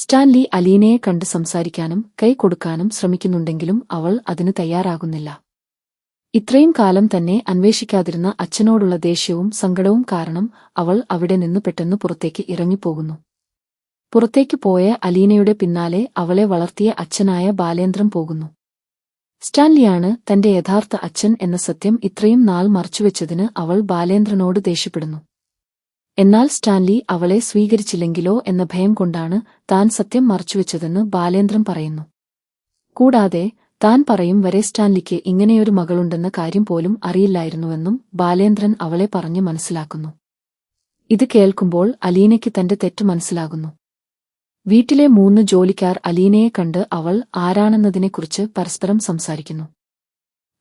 Stanley അലീനയെ കണ്ട് സംസാരിക്കാനും കൈ കൊടുക്കാനും ശ്രമിക്കുന്നുണ്ടെങ്കിലും അവൾ അതിന് തയ്യാറാകുന്നില്ല. ഇത്രയും കാലം തന്നെ അന്വേഷിക്കാതിരുന്ന അച്ഛനോടുള്ള ദേഷ്യവും സങ്കടവും കാരണം അവൾ അവിടെ നിന്ന് പെട്ടെന്ന് പുറത്തേക്ക് ഇറങ്ങിപ്പോകുന്നു. പുറത്തേക്ക് പോയ അലീനയുടെ പിന്നാലെ അവളെ വളർത്തിയ അച്ഛനായ ബാലേന്ദ്രൻ പോകുന്നു. സ്റ്റാൻലിയാണ് തന്റെ യഥാർത്ഥ അച്ഛൻ എന്ന സത്യം ഇത്രയും നാൾ മറച്ചുവെച്ചതിന് അവൾ ബാലേന്ദ്രനോട് ദേഷ്യപ്പെടുന്നു. എന്നാൽ സ്റ്റാൻലി അവളെ സ്വീകരിച്ചില്ലെങ്കിലോ എന്ന ഭയം കൊണ്ടാണ് താൻ സത്യം മറച്ചുവെച്ചതെന്ന് ബാലേന്ദ്രൻ പറയുന്നു. കൂടാതെ താൻ പറയും വരെ സ്റ്റാൻലിക്ക് ഇങ്ങനെയൊരു മകളുണ്ടെന്ന കാര്യം പോലും അറിയില്ലായിരുന്നുവെന്നും ബാലേന്ദ്രൻ അവളെ പറഞ്ഞ് മനസ്സിലാക്കുന്നു. ഇത് കേൾക്കുമ്പോൾ അലീനയ്ക്ക് തന്റെ തെറ്റ് മനസ്സിലാകുന്നു. വീട്ടിലെ 3 ജോലിക്കാർ അലീനയെ കണ്ട് അവൾ ആരാണെന്നതിനെക്കുറിച്ച് പരസ്പരം സംസാരിക്കുന്നു.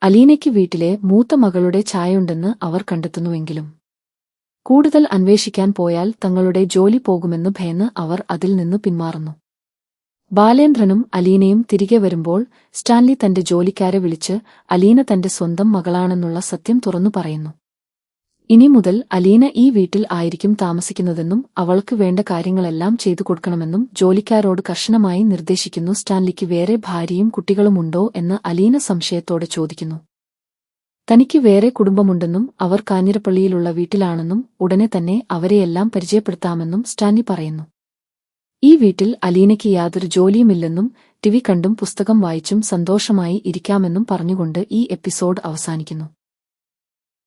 അലീനയ്ക്ക് വീട്ടിലെ മൂത്ത മകളുടെ ഛായയുണ്ടെന്ന് അവർ കണ്ടെത്തുന്നുവെങ്കിലും കൂടുതൽ അന്വേഷിക്കാൻ പോയാൽ തങ്ങളുടെ ജോലി പോകുമെന്ന് ഭയന്ന് അവർ അതിൽ നിന്ന് പിന്മാറുന്നു. ബാലേന്ദ്രനും അലീനയും തിരികെ വരുമ്പോൾ സ്റ്റാൻലി തന്റെ ജോലിക്കാരെ വിളിച്ച് അലീന തന്റെ സ്വന്തം മകളാണെന്നുള്ള സത്യം തുറന്നു പറയുന്നു. ഇനി മുതൽ അലീന ഈ വീട്ടിൽ ആയിരിക്കും താമസിക്കുന്നതെന്നും അവൾക്ക് വേണ്ട കാര്യങ്ങളെല്ലാം ചെയ്തു കൊടുക്കണമെന്നും ജോലിക്കാരോട് കർശനമായി നിർദ്ദേശിക്കുന്നു. സ്റ്റാൻലിക്ക് വേറെ ഭാര്യയും കുട്ടികളുമുണ്ടോ എന്ന് അലീന സംശയത്തോടെ ചോദിക്കുന്നു. തനിക്ക് വേറെ കുടുംബമുണ്ടെന്നും അവർ കാഞ്ഞിരപ്പള്ളിയിലുള്ള വീട്ടിലാണെന്നും ഉടനെ തന്നെ അവരെയെല്ലാം പരിചയപ്പെടുത്താമെന്നും സ്റ്റാൻലി പറയുന്നു. ഈ വീട്ടിൽ അലീനയ്ക്ക് യാതൊരു ജോലിയുമില്ലെന്നും ടിവി കണ്ടും പുസ്തകം വായിച്ചും സന്തോഷമായി ഇരിക്കാമെന്നും പറഞ്ഞുകൊണ്ട് ഈ എപ്പിസോഡ് അവസാനിക്കുന്നു.